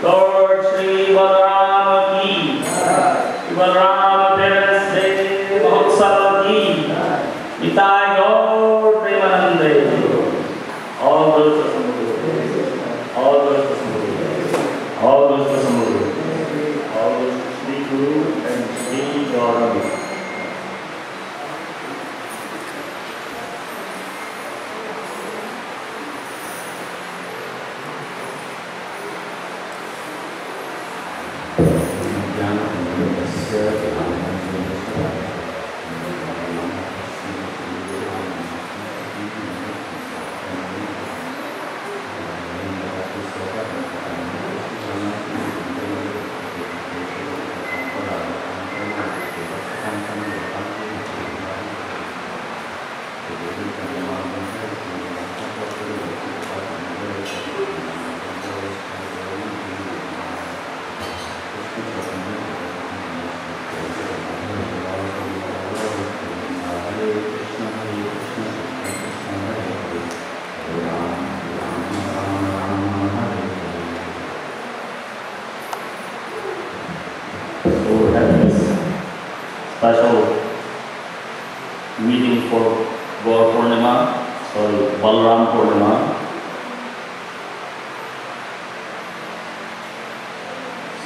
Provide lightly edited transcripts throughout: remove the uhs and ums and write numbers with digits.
Lord Shri Balarama ki, Balarama Devasde Mahotsav ki, Nitai Gaur Premanande. All those are Samudra, all those are Samudra, all those are Samudra, all those are Shri Guru and Shri Gauranga. meeting for Balaram Purnima.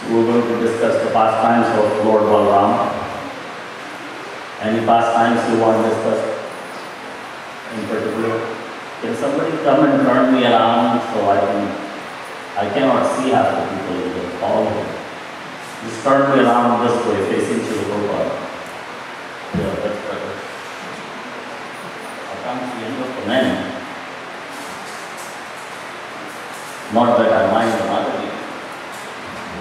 So we're going to discuss the pastimes of Lord Balaram. Any pastimes you want to discuss in particular? Can somebody come and turn me around so I cannot see half the people in the hall. Just turn me around this way, facing Srila Prabhupada. Yeah, that's better. I can't see any of the men. Not that I mind the Madhavi.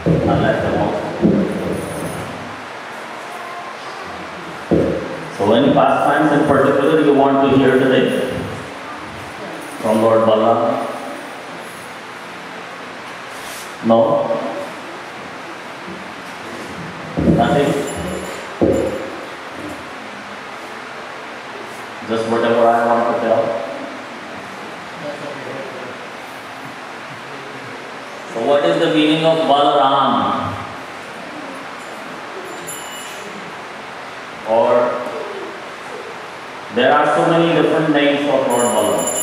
I like them also. So any pastimes in particular you want to hear today from Lord Balaram? No? Nothing? Just whatever I want to tell? So what is the meaning of Balaram? Or there are so many different names of Lord Balaram.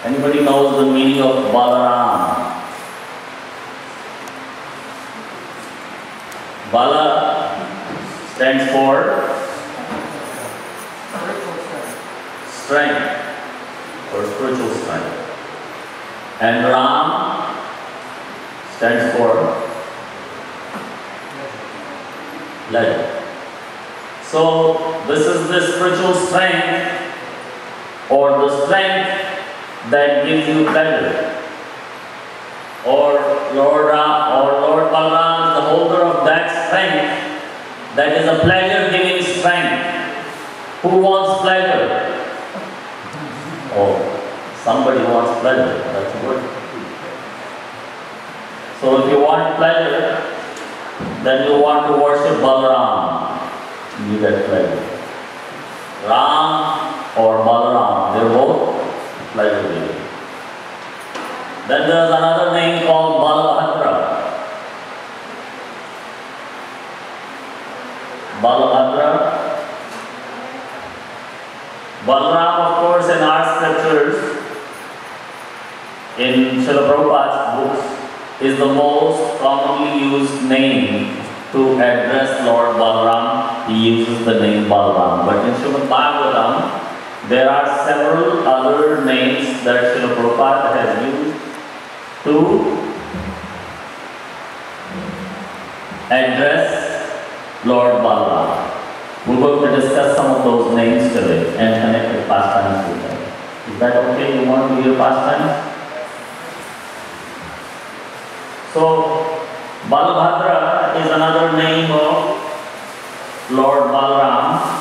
Anybody knows the meaning of Balaram? Bala stands for strength or spiritual strength. And Ram stands for pleasure. So this is the spiritual strength or the strength that gives you pleasure. Or Lord Balaram is the holder of that strength that is a pleasure-giving strength. Who wants pleasure? Oh, somebody wants pleasure. That's good. So if you want pleasure, then you want to worship Balaram. You get pleasure. Ram or Balaram, they're both pleasure giving. Then there is another name called Balabhadra. Balabhadra. Balaram, of course, in our scriptures, in Srila Prabhupada's books, is the most commonly used name to address Lord Balaram. He uses the name Balaram. But in Srimad Bhagavatam, there are several other names that Srila Prabhupada has used to address Lord Balaram. We're going to discuss some of those names today and connect with pastimes with them. Is that okay? You want to hear pastimes? So, Balabhadra is another name of Lord Balaram.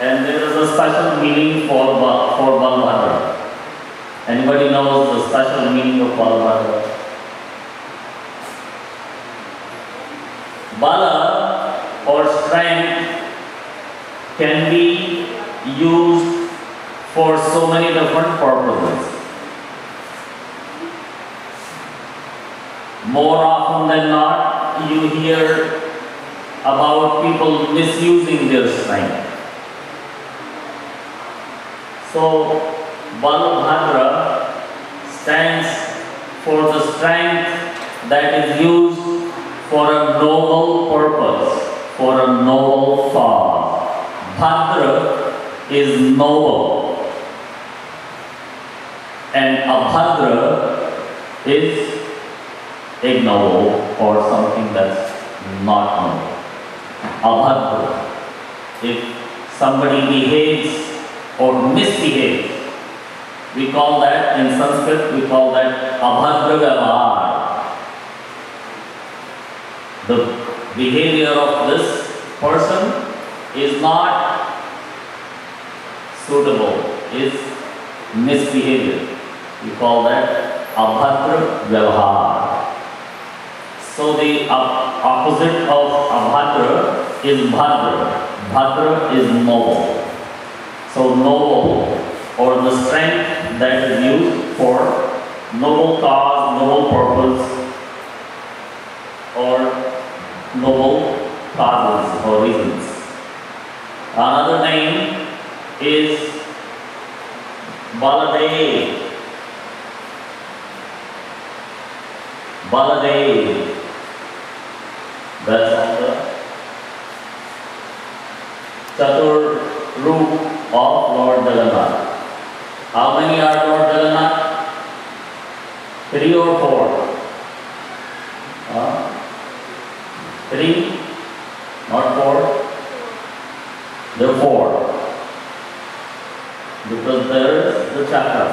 And there is a special meaning for Balabhadra. Anybody knows the special meaning of Balabhadra? Bala or strength can be used for so many different purposes. More often than not, you hear about people misusing their strength. So, Balabhadra stands for the strength that is used for a noble purpose, for a noble cause. Bhadra is noble, and Abhadra is ignoble or something that's not noble. Abhadra. If somebody behaves or misbehaves, we call that, in Sanskrit, we call that Abhadra Vyavahar. The behavior of this person is not suitable, is misbehavior. We call that Abhadra Vyavahar. So the opposite of Abhadra is Bhadra. Bhadra is noble. So noble, or the strength that is used for noble cause, noble purpose, Baladev. That's on the Chatur Roop of Lord Jagannath. How many are Lord Jagannath? 3 or 4? 3? Not 4? There are 4. Because there is the chakra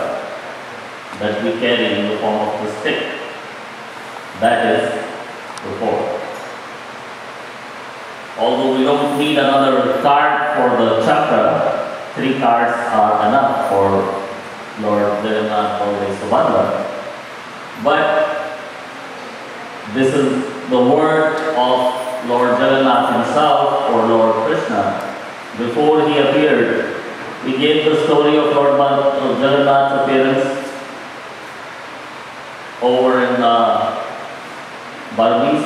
that we carry in the form of the stick. That is the 4. Although we don't need another card for the chakra, 3 cards are enough for Lord Jagannath Baladev Subhadra. But this is the word of Lord Jagannath himself, or Lord Krishna. Before he appeared, we gave the story of Lord Jagannath's appearance over in Barbies.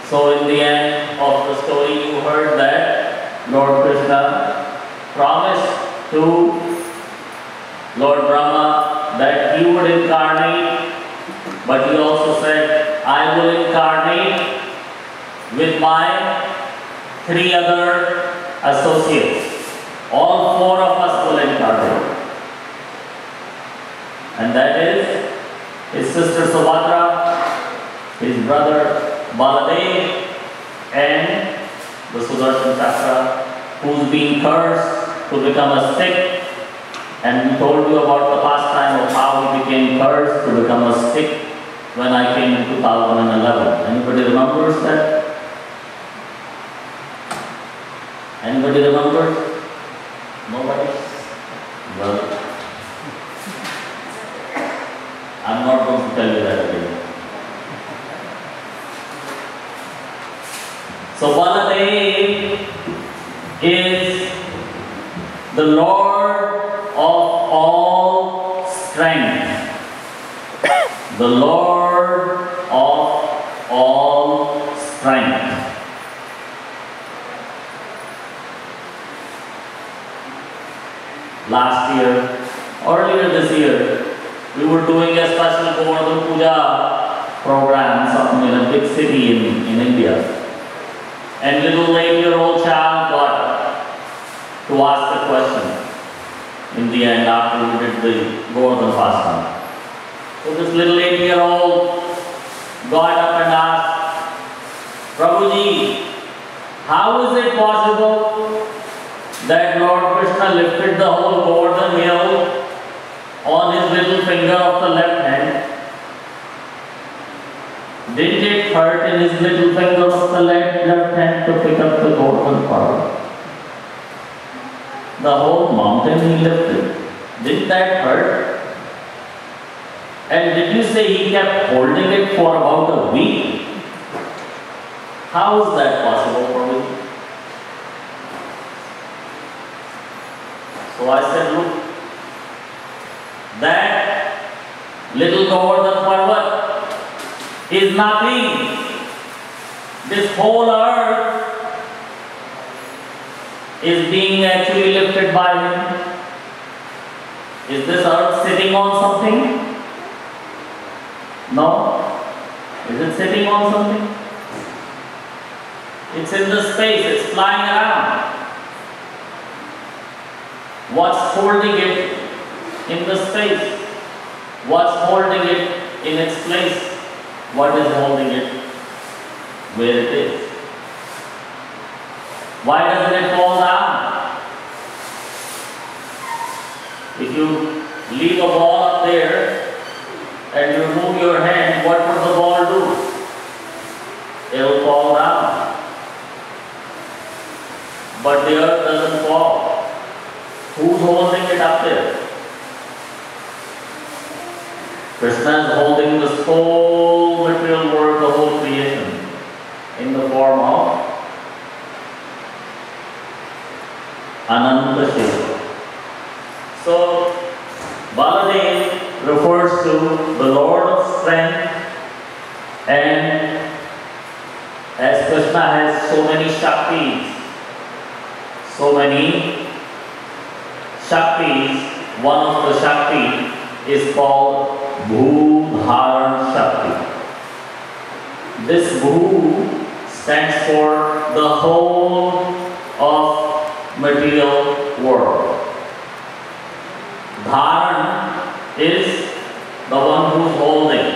So in the end of the story, you heard that Lord Krishna promised to Lord Brahma that he would incarnate, but he also said, I will incarnate with my 3 other associates. All 4 of us will incarnate. And that is his sister Subhadra, his brother Baladev, and the Sudarshan Chakra, who's been cursed to become a stick. And we told you about the pastime of how he became cursed to become a stick when I came in 2011. Anybody remembers that? Anybody remembers? Nobody? Well, I'm not going to tell you that again. So Baladev is the Lord of all strength. The Lord of all strength. Last year, earlier this year, we were doing a special Govardhan Puja program in a big city in India. And little 8-year-old child got to ask the question in the end after we did the Govardhan pastime. So this little 8-year-old got up and asked, Prabhuji, how is it possible that Lord Krishna lifted the whole Govardhan hill on his little finger of the left hand? Didn't it hurt in his little finger of the left hand to pick up the Govardhan powder? The whole mountain he lifted. Didn't that hurt? And did you say he kept holding it for about a week? How is that possible for me? So I said, look, that little Govardhan Parvat is nothing. This whole earth is being actually lifted by him. Is this earth sitting on something? No. Is it sitting on something? It's in the space, it's flying around. What's holding it in the space? What's holding it in its place? What is holding it where it is? Why doesn't it fall down? If you leave a ball up there and you remove your hand, what would the ball do? It will fall down. But the earth doesn't fall. Who's holding it up there? Krishna is holding this whole material world, the whole creation, in the form of Ananta Shiva. So, Baladev refers to the Lord of strength, and as Krishna has so many Shaktis, one of the Shakti is called Bhudharan Shakti. This Bhu stands for the whole of material world. Dharan is the one who's holding.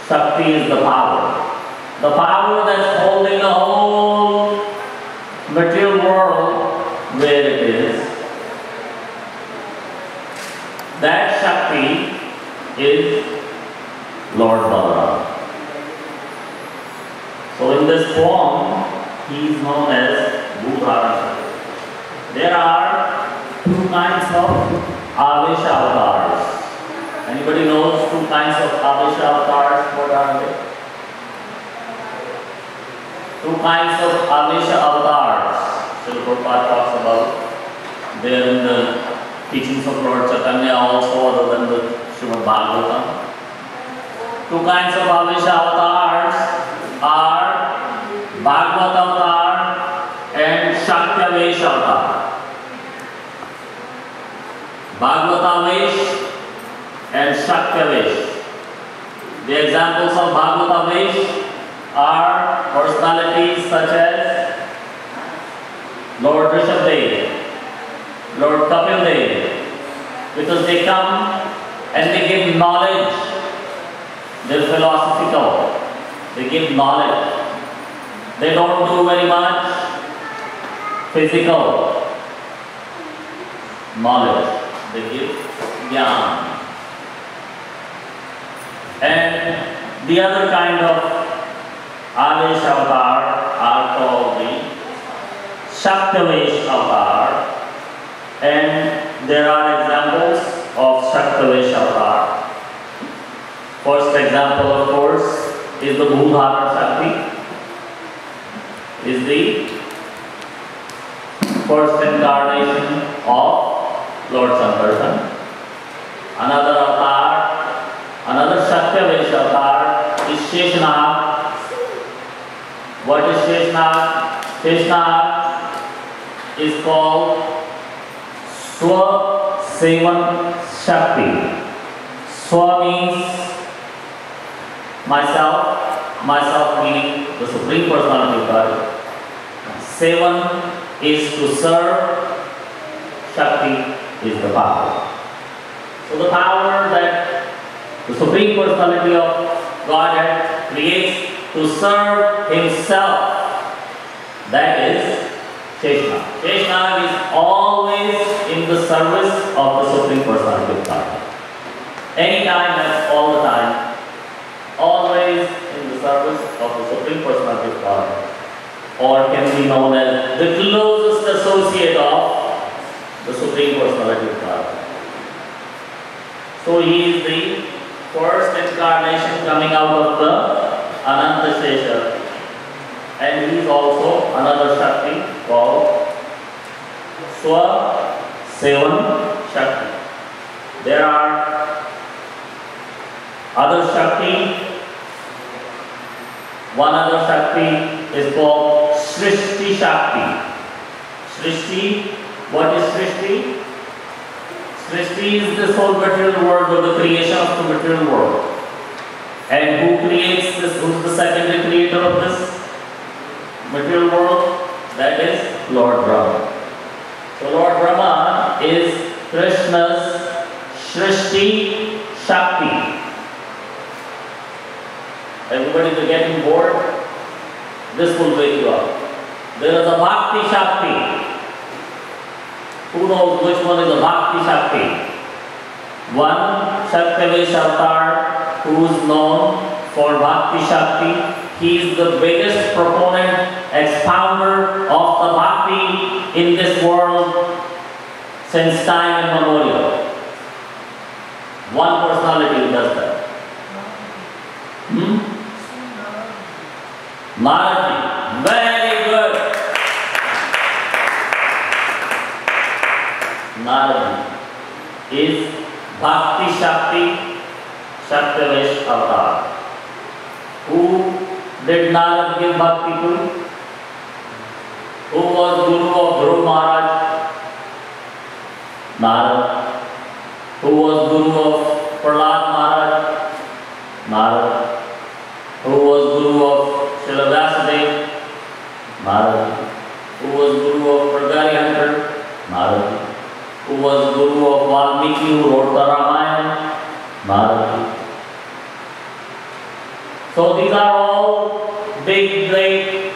Shakti is the power. The power that's holding the whole material world where it is. That Shakti is Lord Balarama. So in this form, he is known as Bhudharan. There are two kinds of Avesha avatars. Anybody knows two kinds of Avesha avatars? What are they? Two kinds of Avesha avatars. Srila Prabhupada talks about there in the teachings of Lord Chaitanya, also other than the Srimad Bhagavatam. Two kinds of Avesha avatars are Bhagavad avatar and Shakti avatar. Bhagavatavesh and Shakti. The examples of Bhagavatavesh are personalities such as Lord Rishabhdev, Lord Kapildev, because they come and they give knowledge. They're philosophical. They give knowledge. They don't do very much physical knowledge. They give jnana. And the other kind of Avesh avatar are called the Shaktavesh avatar, and there are examples of Shaktavesh avatar. First example, of course, is the Bhudharan Shakti, is the first incarnation of Lord Sankarshan. Another avatar, another Shaktavesh avatar is Sheshanag. What is Sheshanag? Sheshanag is called Swa Sevan Shakti. Swa means myself meaning the Supreme Personality of God. Sevan is to serve, Shakti is the power. So the power that the Supreme Personality of Godhead creates to serve Himself, that is Krishna. Krishna is always in the service of the Supreme Personality of God. Anytime and all the time, always in the service of the Supreme Personality of God, or can be known as the closest associate of the Supreme Personality of God. So He is the first incarnation coming out of the Ananta Shesha, and He is also another Shakti called Swa Sevan Shakti. There are other Shakti. One other Shakti is called Srishti Shakti. Srishti, what is Srishti? Srishti is this whole material world, or the creation of the material world. And who creates this? Who is the secondary creator of this material world? That is Lord Brahma. So Lord Brahma is Krishna's Srishti Shakti. Everybody is getting bored? This will wake you up. There is a Bhakti Shakti. Who knows which one is a Bhakti Shakti? One Shaktavesh avatar who is known for Bhakti Shakti. He is the biggest proponent, expounder of the Bhakti in this world since time immemorial. One personality who does that. Marathi. Very good. Narad is Bhakti Shakti Shaktavesh avatar. Who did Narad give Bhakti to? Who was Guru of Dhruv Maharaj? Narad. Who was Guru of Narada. So these are all big, great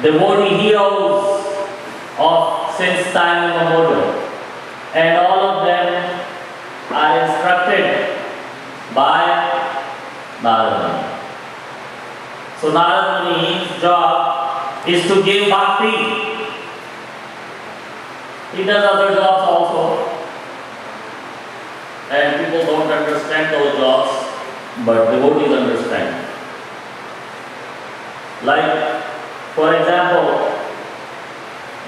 devotee heroes of since time immemorial, and all of them are instructed by Narada. So Narada Muni's job is to give bhakti. He does other jobs also, and people don't understand those jobs, but devotees understand. Like, for example,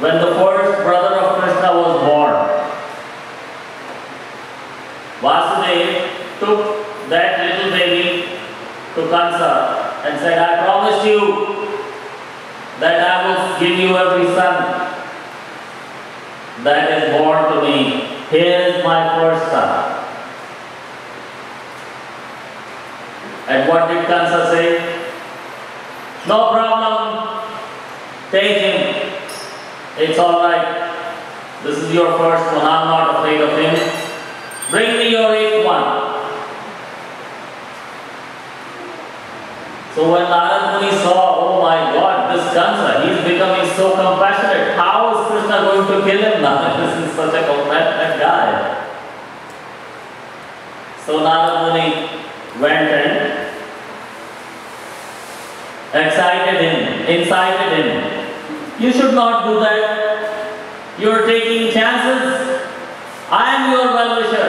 when the first brother of Krishna was born, Vasudeva took that little baby to Kansa and said, I promise you that I will give you every son that is born to me. Here is my first son. And what did Kansa say? No problem, take him. It's alright. This is your first one, I'm not afraid of him. Bring me your eighth one. So when Narada Muni saw, oh my God, this Kansa, he's becoming so compassionate. How is Krishna going to kill him now? This is such a compassionate guy. So Narada Muni went and incited him. You should not do that. You are taking chances. I am your well-wisher.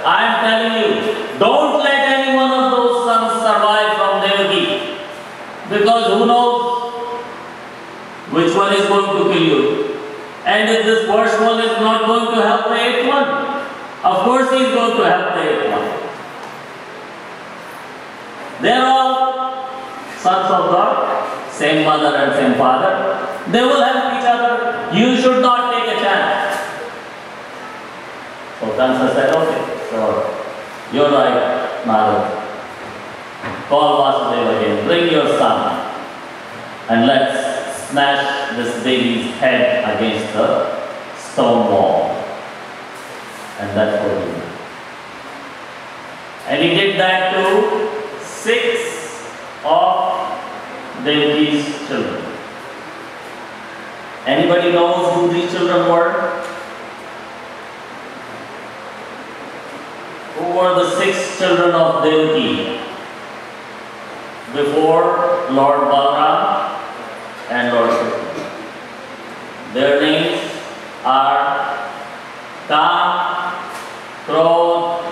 I am telling you, don't let any one of those sons survive from Devaki. Because who knows which one is going to kill you. And if this first one is not going to help the eighth one, of course he is going to help the eighth one. They are all sons of God, same mother and same father. They will help each other. You should not take a chance. So Kansa said, okay, sure. You're right, Narada. Call Vasudeva again, bring your son, and let's smash this baby's head against the stone wall. And that's what he did. And he did that to 6 of Devaki's children. Anybody knows who these children were? Who were the 6 children of Devaki before Lord Balarama and Lord Krishna? Their names are Kam, Krodh,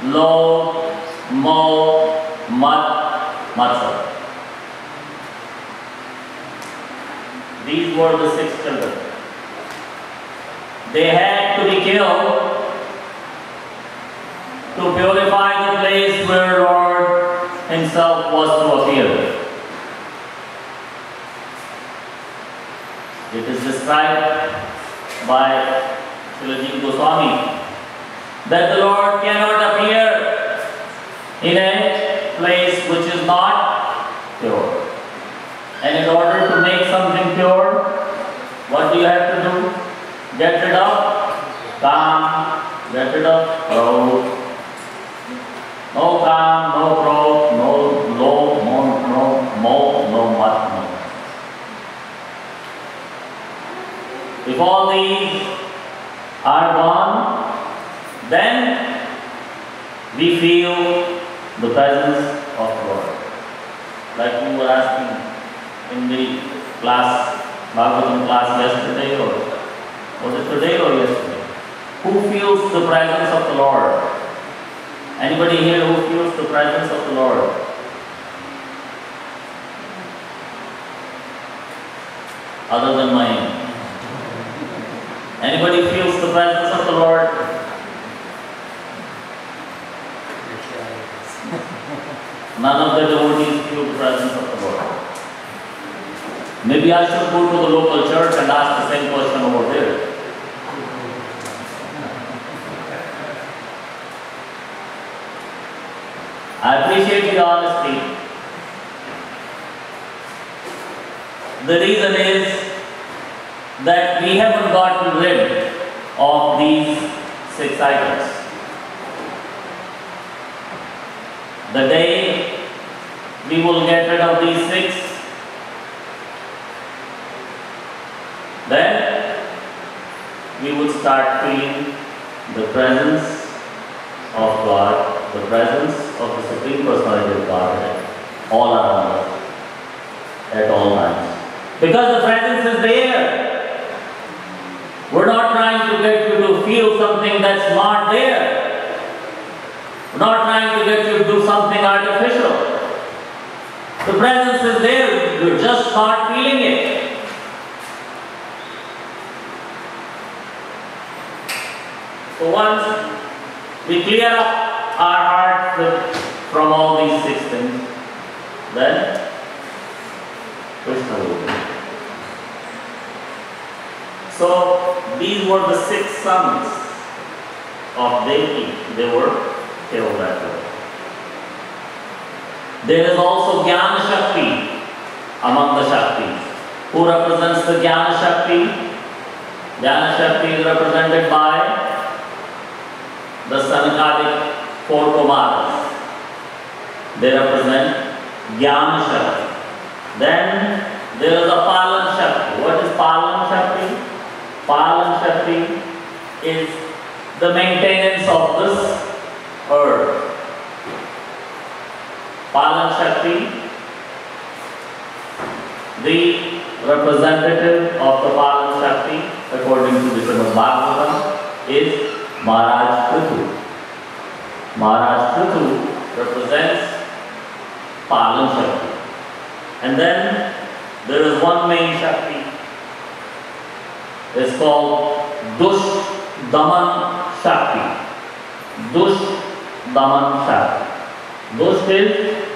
Lobh, Moh, Mat, Matsar. These were the 6 children. They had to be killed to purify the place where Lord himself was to appear. It is described by Srila Goswami that the Lord cannot appear in a place which is not pure. And in order to make something pure, what do you have to do? Get rid of Kam, get rid of Krodh. No Kam, no Krodh, no Lobh, no Moh, no Mat, no. If all these are gone, then we feel the presence of the Lord. Like you were asking in the class, Bhagavatam class yesterday, or was it today or yesterday? Who feels the presence of the Lord? Anybody here who feels the presence of the Lord? Other than mine. Anybody feels the presence of the Lord? None of the devotees feel the presence of the Lord. Maybe I should go to the local church and ask the same question over there. I appreciate the honesty. The reason is that we haven't gotten rid of these 6 items. The day we will get rid of these six, then we would start feeling the presence of God, the presence of the Supreme Personality of Godhead all around us at all times. Because the presence is there. We're not trying to get you to feel something that's not there. We're not trying to get you to do something artificial. The presence is there, you're just not feeling it. So once we clear up our heart from all these six things, then Krishna will be. So these were the six sons of Devi. They were killed that way. There is also Jnana Shakti among the Shaktis. Who represents the Jnana Shakti? Jnana Shakti is represented by the Sanakadic four Kumaras. They represent Jnana Shakti. Then there is a Palan Shakti. What is Palan Shakti? Palan Shakti is the maintenance of this earth. Palan Shakti, the representative of the Palan Shakti, according to the Srimad Bhagavatam, is Maharaj Prithu. Maharaj Prithu represents Palan Shakti. And then there is one main Shakti. It's called Dush Daman Shakti. Dush Daman Shakti. Dush is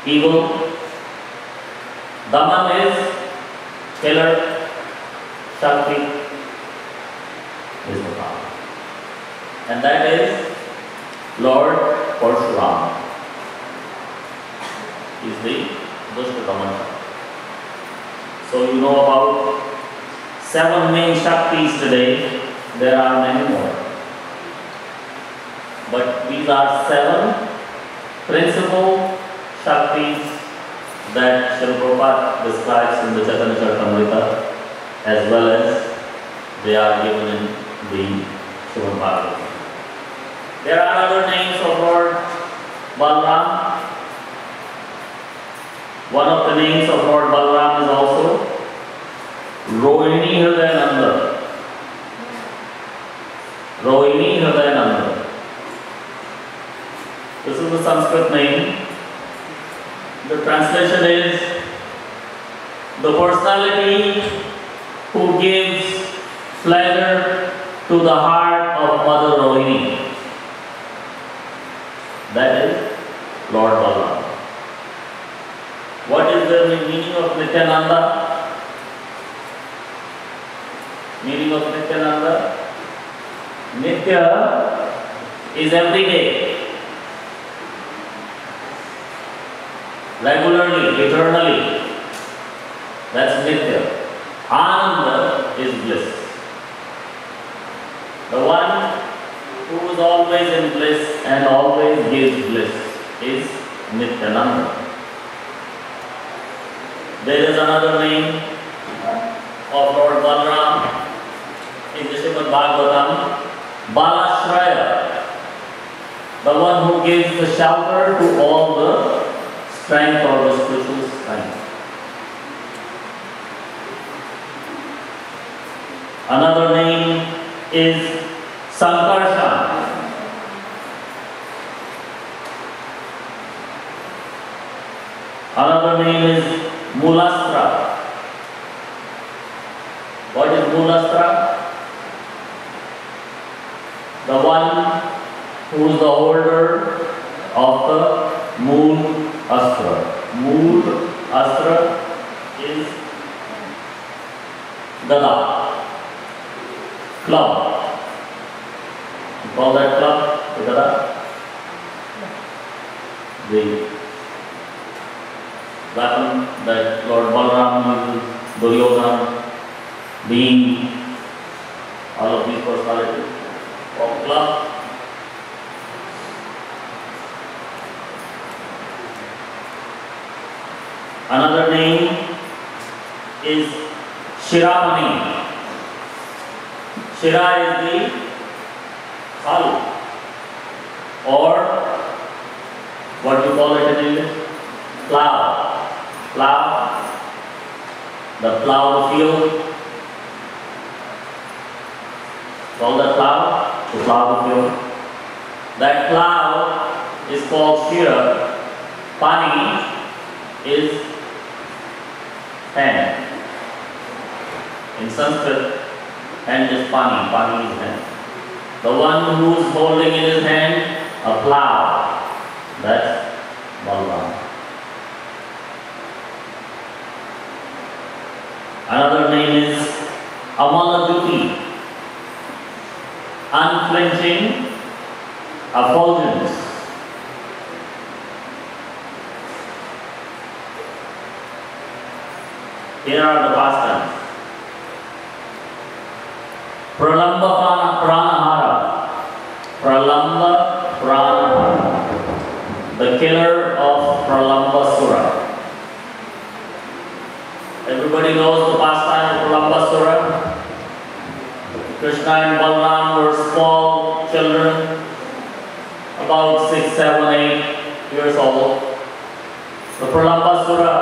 evil. Daman is killer. Shakti is the power. And that is Lord Parshurama. Is the Dush Daman Shakti. So you know about 7 main Shaktis today. There are many more. But these are 7 principal Shaktis that Srila Prabhupada describes in the Chaitanya Charitamrita, as well as they are given in the Srimad Bhagavatam. There are other names of Lord Balaram. One of the names of Lord Balaram is also Rohini Hridayananda. Rohini Hridayananda. This is the Sanskrit name. The translation is the personality who gives pleasure to the heart of Mother Rohini. That is Lord Balaram. What is the meaning of Nityananda? Meaning of Nityananda? Nitya is every day. Regularly, eternally. That's Nitya. Ananda is bliss. The one who is always in bliss and always gives bliss is Nityananda. There is another name of Lord Balaram in the Srimad Bhagavatam, Balashraya, the one who gives the shelter to all the strength or the spiritual strength. Another name is Sankarshan. Another name is Mulastra. What is Mulastra? The one who is the holder of the Mool Astra. Mool Astra is Gada, club. You call that club the Gada? The weapon that Lord Balaram uses, Duryodhana, being all of these personalities of club. Another name is Shirapani. Shira is the khal, or what you call it in English? Plow. Plow. The plow the field. Call that plow? To plow the field. That plow is called Shira. Pani is hand. In Sanskrit, hand is Pani. Pani is hand. The one who is holding in his hand a plow. That's Balarama. Another name is Amaladuti. Unflinching effulgence. Here are the pastimes. Pralamba Pranahara. Pralamba Pranahara. The killer of Pralambasura. Everybody knows the pastime of Pralambasura. Krishna and Balarama were small children, about 6, 7, 8 years old. The Pralambasura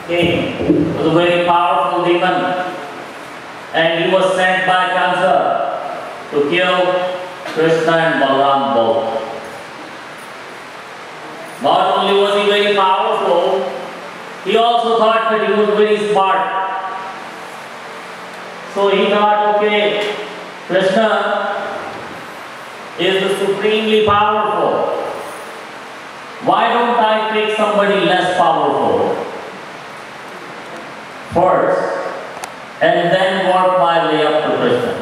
came. It was a very powerful demon, and he was sent by Kansa to kill Krishna and Balarama both. Not only was he very powerful, he also thought that he was very smart. So he thought, okay, Krishna is the supremely powerful. Why don't I take somebody less powerful first, and then work my way up to Krishna?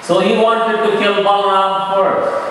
So he wanted to kill Balarama first.